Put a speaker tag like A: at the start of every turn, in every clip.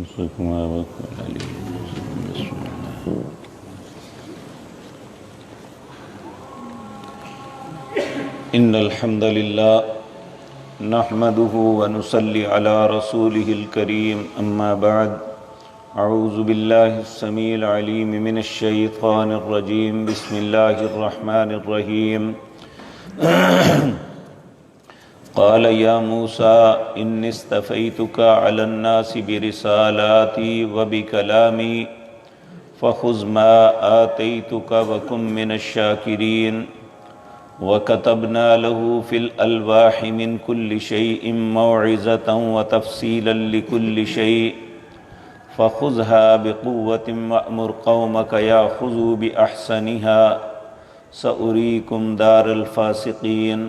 A: ان الحمد للہ نحمده ونصلي على رسوله الكريم اما بعد اعوذ باللہ السمیع العلیم من الشیطان الرجیم بسم اللہ الرحمن الرحیم قال یا موسى انی اصطفیتک علی الناس برسالاتي وبکلامی فخذ ما آتیتک وکن من الشاکرین وَكَتَبْنَا لَهُ فِي الْأَلْوَاحِ مِنْ كُلِّ شَيْءٍ مَوْعِظَةً وَتَفْصِيلًا لِكُلِّ شَيْءٍ فَخُذْهَا بِقُوَّةٍ وَأْمُرْ قَوْمَكَ يَأْخُذُوا بِأَحْسَنِهَا سَأُرِيكُمْ دَارَ الْفَاسِقِينَ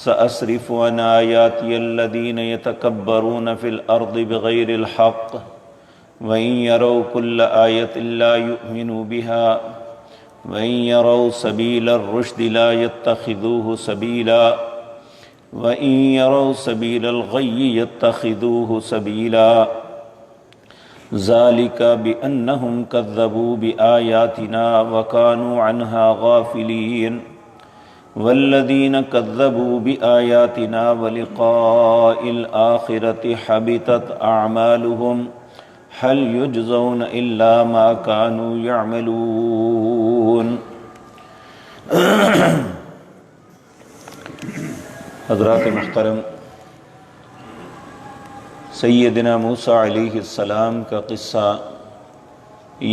A: سَأَصْرِفُ عَنْ آيَاتِيَ الَّذِينَ يَتَكَبَّرُونَ فِي الْأَرْضِ بِغَيْرِ الْحَقِّ وَإِنْ يَرَوْا كُلَّ آيَةٍ لَا يُؤْمِنُوا بِهَا وَإِنْ يَرَوْا سَبِيلَ الرُّشْدِ لَا يَتَّخِذُوهُ سَبِيلًا وَإِنْ يَرَوْا سَبِيلَ الْغَيِّ يَتَّخِذُوهُ سَبِيلًا ذَلِكَ بِأَنَّهُمْ كَذَّبُوا بِآيَاتِنَا وَكَانُوا عَنْهَا غَافِلِينَ وَالَّذِينَ كَذَّبُوا بِآيَاتِنَا وَلِقَاءِ الْآخِرَةِ حَبِطَتْ أَعْمَالُهُمْ هل يجزون الا ما كانوا يعملون۔ حضرات محترم، سیدنا موسیٰ علیہ السلام کا قصہ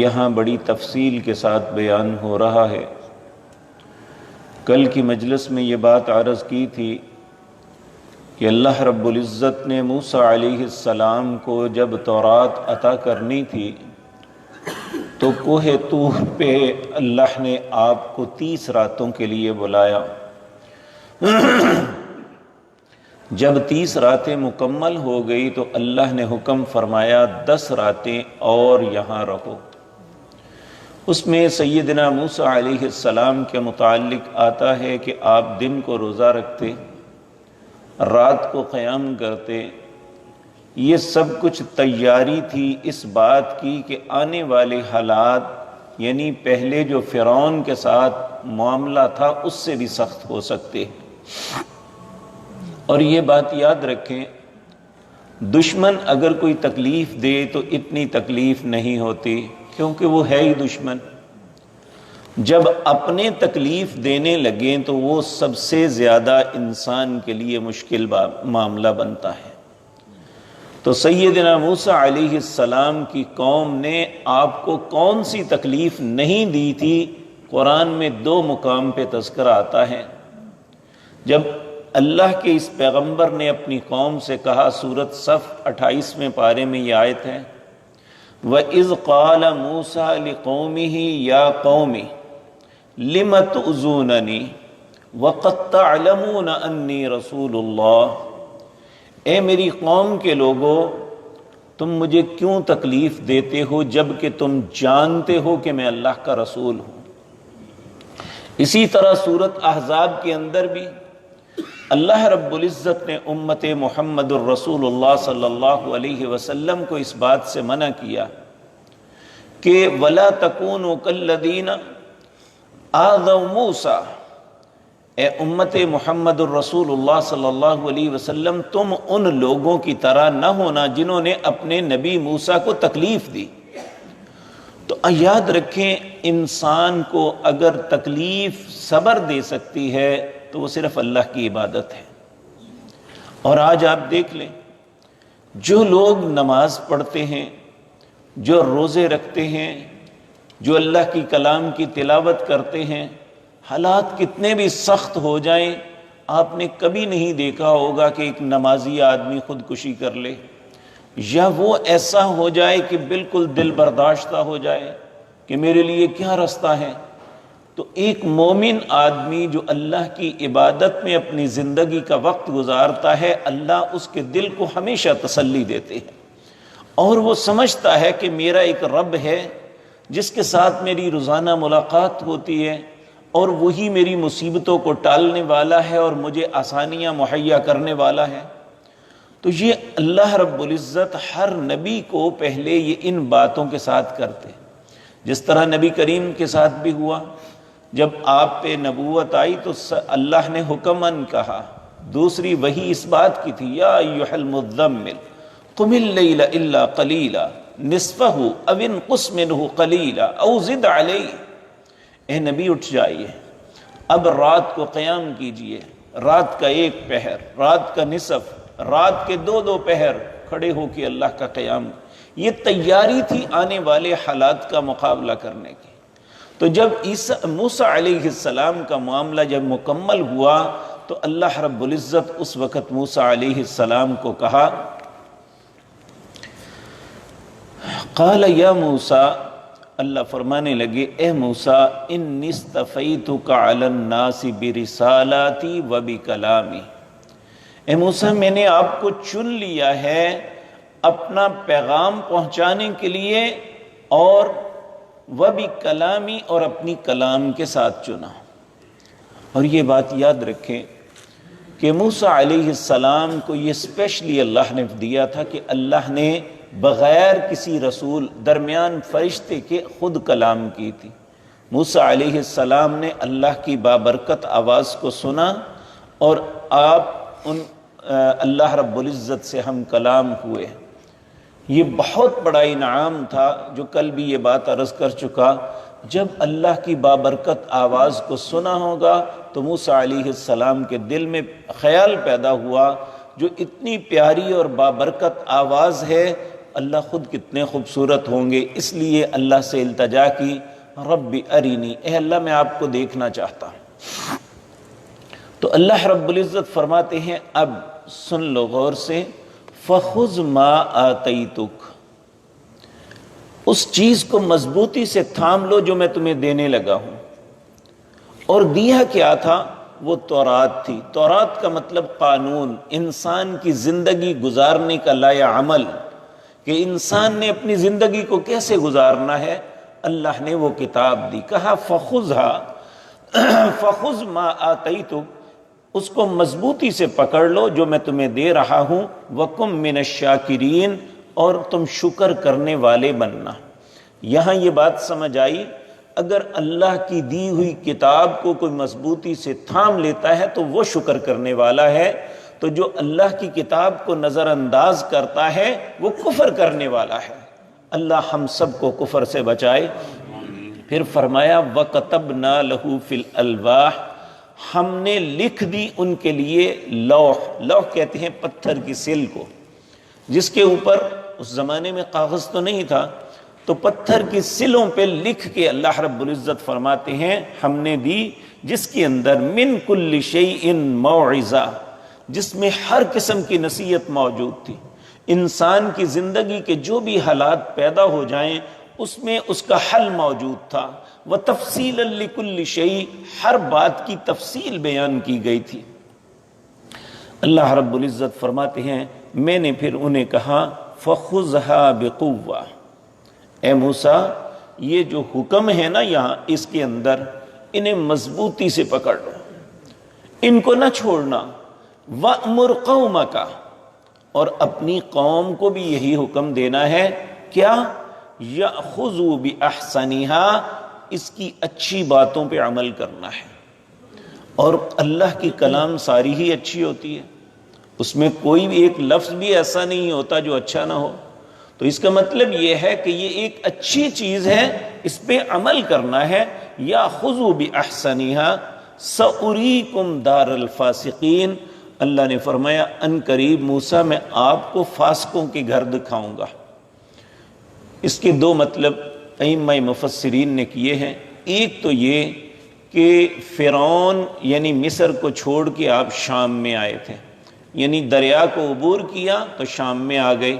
A: یہاں بڑی تفصیل کے ساتھ بیان ہو رہا ہے۔ کل کی مجلس میں یہ بات عرض کی تھی کہ اللہ رب العزت نے موسیٰ علیہ السلام کو جب تورات عطا کرنی تھی تو کوہ طور پہ اللہ نے آپ کو 30 راتوں کے لیے بلایا۔ جب 30 راتیں مکمل ہو گئی تو اللہ نے حکم فرمایا 10 راتیں اور یہاں رہو۔ اس میں سیدنا موسیٰ علیہ السلام کے متعلق آتا ہے کہ آپ دن کو روزہ رکھتے، رات کو قیام کرتے۔ یہ سب کچھ تیاری تھی اس بات کی کہ آنے والے حالات، یعنی پہلے جو فرعون کے ساتھ معاملہ تھا اس سے بھی سخت ہو سکتے۔ اور یہ بات یاد رکھیں، دشمن اگر کوئی تکلیف دے تو اتنی تکلیف نہیں ہوتی، کیونکہ وہ ہے ہی دشمن۔ جب اپنے تکلیف دینے لگیں تو وہ سب سے زیادہ انسان کے لیے مشکل معاملہ بنتا ہے۔ تو سیدنا موسیٰ علیہ السلام کی قوم نے آپ کو کون سی تکلیف نہیں دی تھی، قرآن میں 2 مقام پہ تذکرہ آتا ہے۔ جب اللہ کے اس پیغمبر نے اپنی قوم سے کہا، سورۃ صف 28ویں پارے میں یہ آیت ہے، وَإِذْ قَالَ مُوسَىٰ لِقَوْمِهِ يَا قَوْمِ لِمَ تُؤْذُونَنِي وَقَدْ تَعْلَمُونَ أَنِّي رَسُولُ اللَّهِ، اے میری قوم کے لوگو، تم مجھے کیوں تکلیف دیتے ہو جب کہ تم جانتے ہو کہ میں اللہ کا رسول ہوں۔ اسی طرح سورۃ احزاب کے اندر بھی اللہ رب العزت نے امت محمد الرسول اللہ صلی اللہ علیہ وسلم کو اس بات سے منع کیا کہ وَلَا تَكُونُوا كَالَّذِينَ آذَوْا مُوسَىٰ، اے امت محمد الرسول اللہ صلی اللہ علیہ وسلم، تم ان لوگوں کی طرح نہ ہونا جنہوں نے اپنے نبی موسیٰ کو تکلیف دی۔ تو یاد رکھیں، انسان کو اگر تکلیف صبر دے سکتی ہے تو وہ صرف اللہ کی عبادت ہے۔ اور آج آپ دیکھ لیں، جو لوگ نماز پڑھتے ہیں، جو روزے رکھتے ہیں، جو اللہ کی کلام کی تلاوت کرتے ہیں، حالات کتنے بھی سخت ہو جائیں، آپ نے کبھی نہیں دیکھا ہوگا کہ ایک نمازی آدمی خودکشی کر لے، یا وہ ایسا ہو جائے کہ بالکل دل برداشتہ ہو جائے کہ میرے لیے کیا رستہ ہے۔ تو ایک مومن آدمی جو اللہ کی عبادت میں اپنی زندگی کا وقت گزارتا ہے، اللہ اس کے دل کو ہمیشہ تسلی دیتے ہیں، اور وہ سمجھتا ہے کہ میرا ایک رب ہے جس کے ساتھ میری روزانہ ملاقات ہوتی ہے، اور وہی میری مصیبتوں کو ٹالنے والا ہے اور مجھے آسانیاں مہیا کرنے والا ہے۔ تو یہ اللہ رب العزت ہر نبی کو پہلے یہ ان باتوں کے ساتھ کرتے، جس طرح نبی کریم کے ساتھ بھی ہوا، جب آپ پہ نبوت آئی تو اللہ نے حکماً کہا، دوسری وحی اس بات کی تھی، یا ایھا المزمل قم اللیل الا قلیلا نصفہ او انقص منہ قلیلا او زد علیہ، اے نبی اٹھ جائیے، اب رات کو قیام کیجئے، رات کا ایک پہر، رات کا نصف، رات کے دو پہر کھڑے ہو کے اللہ کا قیام۔ یہ تیاری تھی آنے والے حالات کا مقابلہ کرنے کی۔ تو جب موسیٰ علیہ السلام کا معاملہ جب مکمل ہوا تو اللہ رب العزت اس وقت موسیٰ علیہ السلام کو کہا، قال یا موسیٰ، اللہ فرمانے لگے، اے موسیٰ انی اصطفیتک علی الناس برسالاتی و بکلامی، اے موسیٰ میں نے آپ کو چن لیا ہے اپنا پیغام پہنچانے کے لیے، اور وبکلامی، اور اپنی کلام کے ساتھ چنا۔ اور یہ بات یاد رکھیں کہ موسیٰ علیہ السلام کو یہ اسپیشلی اللہ نے دیا تھا کہ اللہ نے بغیر کسی رسول درمیان فرشتے کے خود کلام کی تھی۔ موسیٰ علیہ السلام نے اللہ کی بابرکت آواز کو سنا، اور آپ اللہ رب العزت سے ہم کلام ہوئے۔ یہ بہت بڑا انعام تھا، جو کل بھی یہ بات عرض کر چکا، جب اللہ کی بابرکت آواز کو سنا ہوگا تو موسیٰ علیہ السلام کے دل میں خیال پیدا ہوا، جو اتنی پیاری اور بابرکت آواز ہے، اللہ خود کتنے خوبصورت ہوں گے۔ اس لیے اللہ سے التجا کی، رب ارینی، اے اللہ میں آپ کو دیکھنا چاہتا ہوں۔ تو اللہ رب العزت فرماتے ہیں، اب سن لو غور سے، فَخُذْ مَا آتَيْتُكَ، اس چیز کو مضبوطی سے تھام لو جو میں تمہیں دینے لگا ہوں۔ اور دیا کیا تھا؟ وہ تورات تھی۔ تورات کا مطلب قانون، انسان کی زندگی گزارنے کا لائحہ عمل، کہ انسان نے اپنی زندگی کو کیسے گزارنا ہے، اللہ نے وہ کتاب دی۔ کہا فَخُذْ مَا آتَيْتُكَ، اس کو مضبوطی سے پکڑ لو جو میں تمہیں دے رہا ہوں، وَكُن مِّنَ الشَّاكِرِينَ، اور تم شکر کرنے والے بننا۔ یہاں یہ بات سمجھ آئی، اگر اللہ کی دی ہوئی کتاب کو کوئی مضبوطی سے تھام لیتا ہے تو وہ شکر کرنے والا ہے، تو جو اللہ کی کتاب کو نظر انداز کرتا ہے وہ کفر کرنے والا ہے۔ اللہ ہم سب کو کفر سے بچائے۔ پھر فرمایا، وَكَتَبْنَا لَهُ فِي الْأَلْوَاحِ، ہم نے لکھ دی ان کے لیے لوح، لوح کہتے ہیں پتھر کی سل کو، جس کے اوپر اس زمانے میں کاغذ تو نہیں تھا، تو پتھر کی سلوں پہ لکھ کے اللہ رب العزت فرماتے ہیں ہم نے دی، جس کے اندر من کل شیء موعظہ، جس میں ہر قسم کی نصیحت موجود تھی۔ انسان کی زندگی کے جو بھی حالات پیدا ہو جائیں اس میں اس کا حل موجود تھا، وَتَفْصِيلًا لِكُلِّ شَيْءٍ، ہر بات کی تفصیل بیان کی گئی تھی۔ اللہ رب العزت فرماتے ہیں، میں نے پھر انہیں کہا، فَخُذْهَا بِقُوَّةٍ، اے موسیٰ یہ جو حکم ہے نا یہاں اس کے اندر، انہیں مضبوطی سے پکڑ لو، ان کو نہ چھوڑنا، وَأْمُرْ قَوْمَكَ، اور اپنی قوم کو بھی یہی حکم دینا ہے، کیا؟ یأخذوا بأحسنها، اس کی اچھی باتوں پہ عمل کرنا ہے۔ اور اللہ کی کلام ساری ہی اچھی ہوتی ہے، اس میں کوئی بھی ایک لفظ بھی ایسا نہیں ہوتا جو اچھا نہ ہو۔ تو اس کا مطلب یہ ہے کہ یہ ایک اچھی چیز ہے، اس پہ عمل کرنا ہے۔ یأخذوا بأحسنها سأریکم دار الفاسقین، اللہ نے فرمایا ان قریب موسیٰ میں آپ کو فاسقوں کے گھر دکھاؤں گا۔ اس کے دو مطلب ائمہ مفسرین نے کیے ہیں۔ ایک تو یہ کہ فرعون یعنی مصر کو چھوڑ کے آپ شام میں آئے تھے، یعنی دریا کو عبور کیا تو شام میں آ گئے،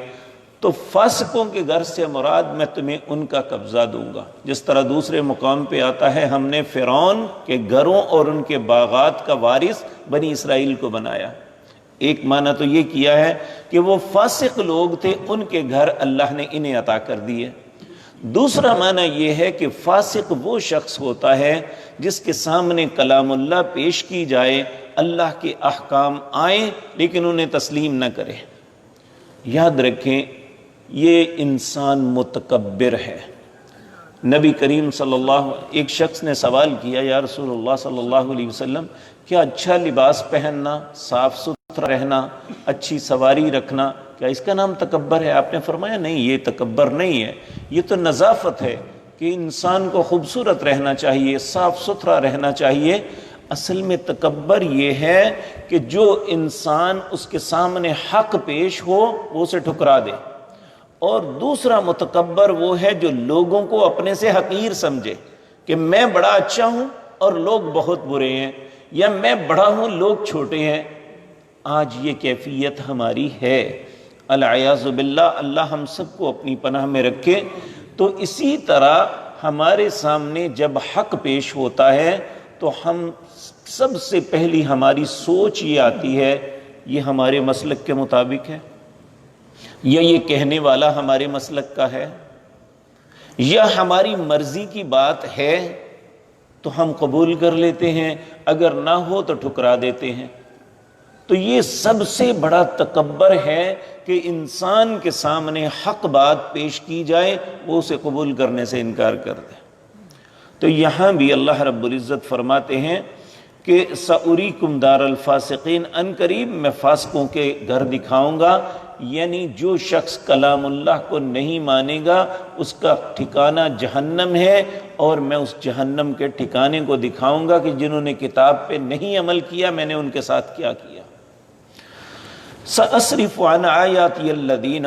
A: تو فاسقوں کے گھر سے مراد میں تمہیں ان کا قبضہ دوں گا۔ جس طرح دوسرے مقام پہ آتا ہے، ہم نے فرعون کے گھروں اور ان کے باغات کا وارث بنی اسرائیل کو بنایا۔ ایک معنی تو یہ کیا ہے کہ وہ فاسق لوگ تھے، ان کے گھر اللہ نے انہیں عطا کر دیے۔ دوسرا معنی یہ ہے کہ فاسق وہ شخص ہوتا ہے جس کے سامنے کلام اللہ پیش کی جائے، اللہ کے احکام آئیں لیکن انہیں تسلیم نہ کرے، یاد رکھیں یہ انسان متکبر ہے۔ نبی کریم صلی اللہ، ایک شخص نے سوال کیا، یا رسول اللہ صلی اللہ علیہ وسلم، کیا اچھا لباس پہننا، صاف ستھرا رہنا، اچھی سواری رکھنا، کیا اس کا نام تکبر ہے؟ آپ نے فرمایا نہیں، یہ تکبر نہیں ہے، یہ تو نظافت ہے کہ انسان کو خوبصورت رہنا چاہیے، صاف ستھرا رہنا چاہیے۔ اصل میں تکبر یہ ہے کہ جو انسان اس کے سامنے حق پیش ہو وہ اسے ٹھکرا دے، اور دوسرا متکبر وہ ہے جو لوگوں کو اپنے سے حقیر سمجھے کہ میں بڑا اچھا ہوں اور لوگ بہت برے ہیں، یا میں بڑا ہوں لوگ چھوٹے ہیں۔ آج یہ کیفیت ہماری ہے، العیاذ باللہ، اللہ ہم سب کو اپنی پناہ میں رکھے۔ تو اسی طرح ہمارے سامنے جب حق پیش ہوتا ہے تو ہم سب سے پہلی ہماری سوچ یہ آتی ہے، یہ ہمارے مسلک کے مطابق ہے، یا یہ کہنے والا ہمارے مسلک کا ہے، یا ہماری مرضی کی بات ہے تو ہم قبول کر لیتے ہیں، اگر نہ ہو تو ٹھکرا دیتے ہیں۔ تو یہ سب سے بڑا تکبر ہے کہ انسان کے سامنے حق بات پیش کی جائے وہ اسے قبول کرنے سے انکار کر دے۔ تو یہاں بھی اللہ رب العزت فرماتے ہیں کہ سَأُرِيكُمْ دَارَ الْفَاسِقِينَ، ان قریب میں فاسقوں کے گھر دکھاؤں گا، یعنی جو شخص کلام اللہ کو نہیں مانے گا اس کا ٹھکانہ جہنم ہے، اور میں اس جہنم کے ٹھکانے کو دکھاؤں گا کہ جنہوں نے کتاب پہ نہیں عمل کیا میں نے ان کے ساتھ کیا کیا۔ سأصرف عن آیاتی الذین،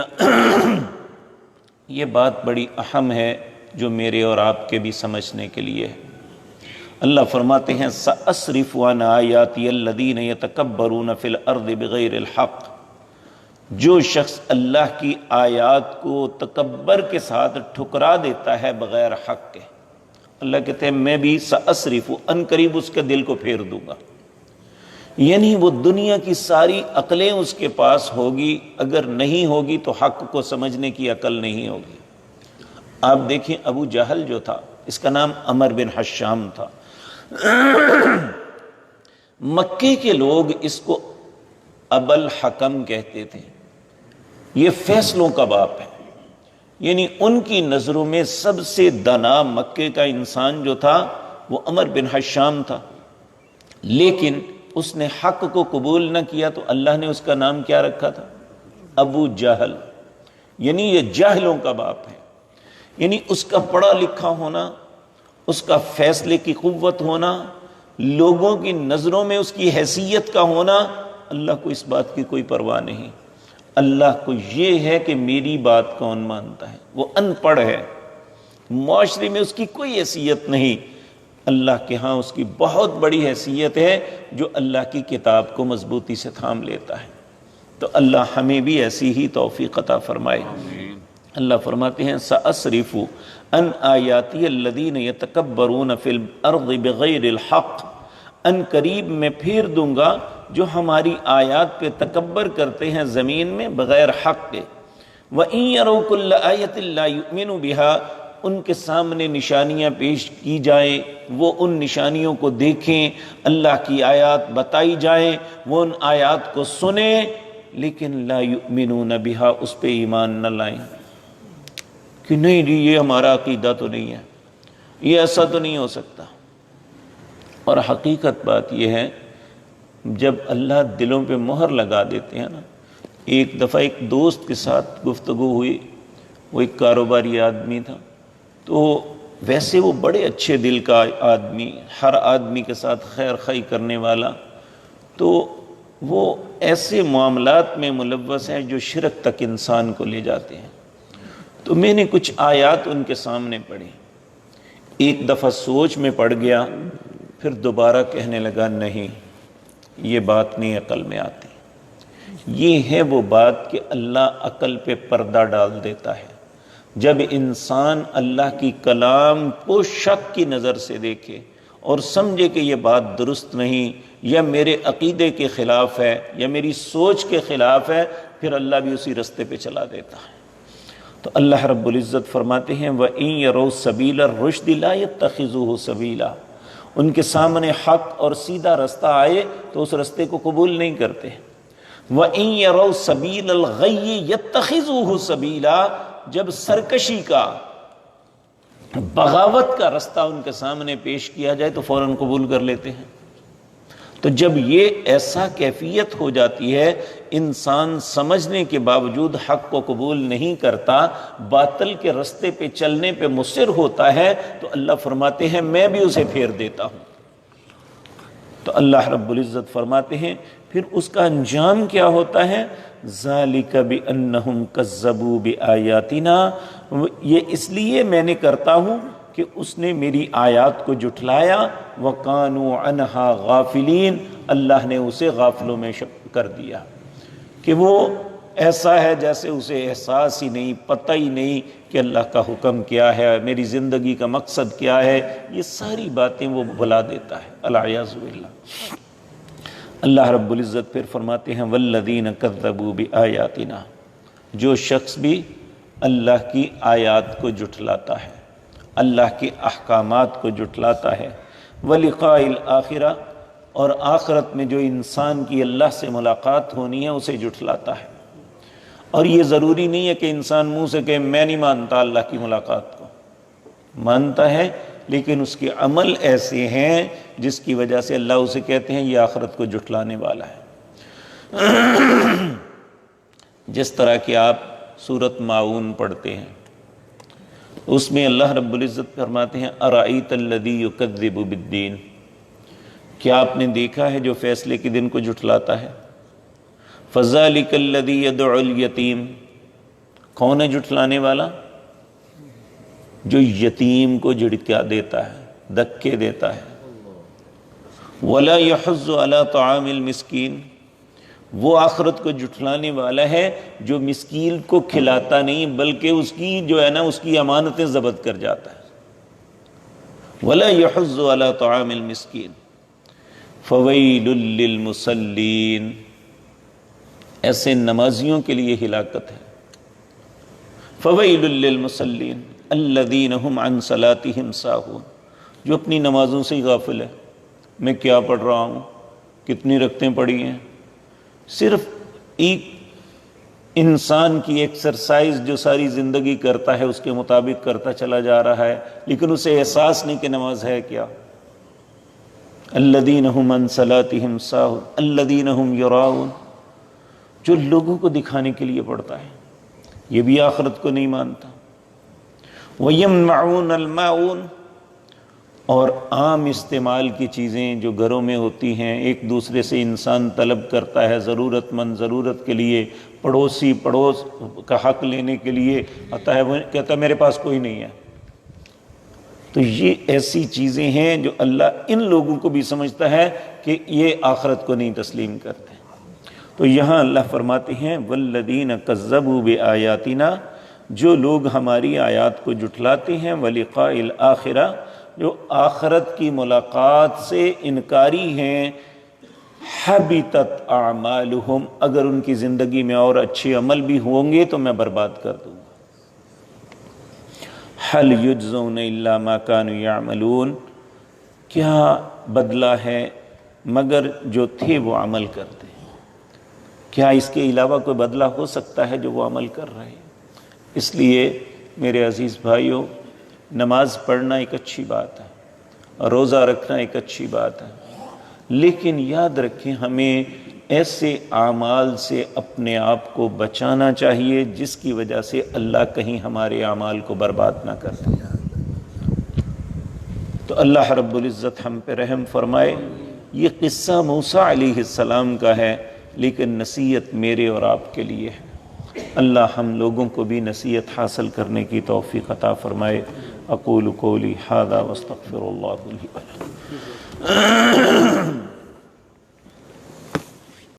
A: یہ بات بڑی اہم ہے جو میرے اور آپ کے بھی سمجھنے کے لیے ہے۔ اللہ فرماتے ہیں سأصرف عن آیاتی الذین یتکبرون فی الارض بغیر الحق، جو شخص اللہ کی آیات کو تکبر کے ساتھ ٹھکرا دیتا ہے بغیر حق کے، اللہ کہتے ہیں میں بھی سأصرف، ان قریب اس کے دل کو پھیر دوں گا، یعنی وہ دنیا کی ساری عقلیں اس کے پاس ہوگی، اگر نہیں ہوگی تو حق کو سمجھنے کی عقل نہیں ہوگی۔ آپ دیکھیں ابو جہل جو تھا، اس کا نام عمر بن حشام تھا، مکے کے لوگ اس کو ابو الحکم کہتے تھے، یہ فیصلوں کا باپ ہے، یعنی ان کی نظروں میں سب سے دانا مکے کا انسان جو تھا وہ عمر بن حشام تھا، لیکن اس نے حق کو قبول نہ کیا تو اللہ نے اس کا نام کیا رکھا تھا؟ ابو جہل، یعنی یہ جاہلوں کا باپ ہے۔ یعنی اس کا پڑھا لکھا ہونا، اس کا فیصلے کی قوت ہونا، لوگوں کی نظروں میں اس کی حیثیت کا ہونا، اللہ کو اس بات کی کوئی پرواہ نہیں۔ اللہ کو یہ ہے کہ میری بات کون مانتا ہے، وہ ان پڑھ ہے، معاشرے میں اس کی کوئی حیثیت نہیں، اللہ کے ہاں اس کی بہت بڑی حیثیت ہے جو اللہ کی کتاب کو مضبوطی سے تھام لیتا ہے۔ تو اللہ ہمیں بھی ایسی ہی توفیق عطا فرمائے۔ اللہ فرماتے ہیں سأصرف عن آیاتی الذین یتکبرون فی الارض بغیر الحق، ان قریب میں پھیر دوں گا جو ہماری آیات پہ تکبر کرتے ہیں زمین میں بغیر حق کے۔ وَإِن يَرَوْا كُلَّ آیَةٍ لَا يُؤْمِنُوا بِهَا، ان کے سامنے نشانیاں پیش کی جائیں، وہ ان نشانیوں کو دیکھیں، اللہ کی آیات بتائی جائیں، وہ ان آیات کو سنیں، لیکن لا یؤمنون بہا، اس پہ ایمان نہ لائیں کہ نہیں جی یہ ہمارا عقیدہ تو نہیں ہے، یہ ایسا تو نہیں ہو سکتا۔ اور حقیقت بات یہ ہے جب اللہ دلوں پہ مہر لگا دیتے ہیں نا، ایک دفعہ ایک دوست کے ساتھ گفتگو ہوئی، وہ ایک کاروباری آدمی تھا، تو ویسے وہ بڑے اچھے دل کا آدمی، ہر آدمی کے ساتھ خیر خواہی کرنے والا، تو وہ ایسے معاملات میں ملوث ہیں جو شرک تک انسان کو لے جاتے ہیں۔ تو میں نے کچھ آیات ان کے سامنے پڑھی، ایک دفعہ سوچ میں پڑ گیا، پھر دوبارہ کہنے لگا نہیں یہ بات نہیں عقل میں آتی۔ یہ ہے وہ بات کہ اللہ عقل پہ پردہ ڈال دیتا ہے۔ جب انسان اللہ کی کلام کو شک کی نظر سے دیکھے اور سمجھے کہ یہ بات درست نہیں، یا میرے عقیدے کے خلاف ہے، یا میری سوچ کے خلاف ہے، پھر اللہ بھی اسی رستے پہ چلا دیتا ہے۔ تو اللہ رب العزت فرماتے ہیں وَإِن يَرَوْا سَبِيلَ الرُّشْدِ لَا يَتَّخِذُوهُ سَبِيلًا، ان کے سامنے حق اور سیدھا رستہ آئے تو اس رستے کو قبول نہیں کرتے۔ وَإِن يَرَوْا سَبِيلَ الْغَيِّ يَتَّخِذُوهُ سَبِيلًا، جب سرکشی کا، بغاوت کا رستہ ان کے سامنے پیش کیا جائے تو فوراً قبول کر لیتے ہیں۔ تو جب یہ ایسا کیفیت ہو جاتی ہے، انسان سمجھنے کے باوجود حق کو قبول نہیں کرتا، باطل کے رستے پہ چلنے پہ مصر ہوتا ہے، تو اللہ فرماتے ہیں میں بھی اسے پھیر دیتا ہوں۔ تو اللہ رب العزت فرماتے ہیں پھر اس کا انجام کیا ہوتا ہے؟ ذَلِكَ بِأَنَّهُمْ كَذَّبُوا بِآيَاتِنَا، یہ اس لیے میں نے کرتا ہوں کہ اس نے میری آیات کو جھٹلایا، وَقَانُوا عَنْهَا غَافِلِينَ، اللہ نے اسے غافلوں میں کر دیا کہ وہ ایسا ہے جیسے اسے احساس ہی نہیں، پتہ ہی نہیں کہ اللہ کا حکم کیا ہے، میری زندگی کا مقصد کیا ہے، یہ ساری باتیں وہ بھلا دیتا ہے، العیاذ باللہ۔ اللہ رب العزت پھر فرماتے ہیں وَالَّذِينَ كَذَّبُوا بِآيَاتِنَا، جو شخص بھی اللہ کی آیات کو جھٹلاتا ہے، اللہ کے احکامات کو جھٹلاتا ہے، وَلِقَاءِ الْآخِرَةِ، اور آخرت میں جو انسان کی اللہ سے ملاقات ہونی ہے اسے جھٹلاتا ہے۔ اور یہ ضروری نہیں ہے کہ انسان منہ سے کہے میں نہیں مانتا اللہ کی ملاقات کو، مانتا ہے، لیکن اس کے عمل ایسے ہیں جس کی وجہ سے اللہ اسے کہتے ہیں یہ آخرت کو جھٹلانے والا ہے۔ جس طرح کہ آپ سورۃ ماعون پڑھتے ہیں، اس میں اللہ رب العزت فرماتے ہیں ارأیت الذی یکذب بالدین، کیا آپ نے دیکھا ہے جو فیصلے کے دن کو جھٹلاتا ہے؟ فذلک الذی یدعو الیتیم، کون ہے جھٹلانے والا؟ جو یتیم کو جھڑکا دیتا ہے، دھکے دیتا ہے۔ ولا یحض علی طعام المسکین، وہ آخرت کو جھٹلانے والا ہے جو مسکین کو کھلاتا نہیں بلکہ اس کی جو ہے نا اس کی امانتیں ضبط کر جاتا ہے۔ ولا یحض علی طعام المسکین فویل للمصلین، ایسے نمازیوں کے لیے ہلاکت ہے۔ فویل للمصلین الذین هم عن صلاتهم ساہون، جو اپنی نمازوں سے ہی غافل ہے، میں کیا پڑھ رہا ہوں، کتنی رکعتیں پڑھی ہیں، صرف ایک انسان کی ایکسرسائز جو ساری زندگی کرتا ہے اس کے مطابق کرتا چلا جا رہا ہے، لیکن اسے احساس نہیں کہ نماز ہے کیا۔ الذین هم عن صلاتهم ساہون الذین هم یراؤون، جو لوگوں کو دکھانے کے لیے پڑھتا ہے، یہ بھی آخرت کو نہیں مانتا۔ وَيَمْنَعُونَ الْمَاعُونَ، اور عام استعمال کی چیزیں جو گھروں میں ہوتی ہیں، ایک دوسرے سے انسان طلب کرتا ہے، ضرورت مند ضرورت کے لیے، پڑوسی پڑوس کا حق لینے کے لیے آتا ہے، وہ کہتا ہے میرے پاس کوئی نہیں ہے۔ تو یہ ایسی چیزیں ہیں جو اللہ ان لوگوں کو بھی سمجھتا ہے کہ یہ آخرت کو نہیں تسلیم کرتے۔ تو یہاں اللہ فرماتے ہیں وَالَّذِينَ كَذَّبُوا بِآيَاتِنَا، جو لوگ ہماری آیات کو جھٹلاتے ہیں، وَلِقَاءِ الْآخِرَةِ، جو آخرت کی ملاقات سے انکاری ہیں، حَبِطَتْ أَعْمَالُهُمْ، اگر ان کی زندگی میں اور اچھے عمل بھی ہوں گے تو میں برباد کر دوں گا۔ هَلْ يُجْزَوْنَ إِلَّا مَا كَانُوا يَعْمَلُونَ، کیا بدلہ ہے مگر جو تھے وہ عمل کرتے ہیں۔ کیا اس کے علاوہ کوئی بدلہ ہو سکتا ہے جو وہ عمل کر رہے ہیں؟ اس لیے میرے عزیز بھائیوں، نماز پڑھنا ایک اچھی بات ہے، روزہ رکھنا ایک اچھی بات ہے، لیکن یاد رکھیں ہمیں ایسے اعمال سے اپنے آپ کو بچانا چاہیے جس کی وجہ سے اللہ کہیں ہمارے اعمال کو برباد نہ کر دے۔ تو اللہ رب العزت ہم پہ رحم فرمائے۔ یہ قصہ موسیٰ علیہ السلام کا ہے، لیکن نصیحت میرے اور آپ کے لیے ہے۔ اللہ ہم لوگوں کو بھی نصیحت حاصل کرنے کی توفیق عطا فرمائے۔ اقول قولی ھذا واستغفر اللہ لی ولکم۔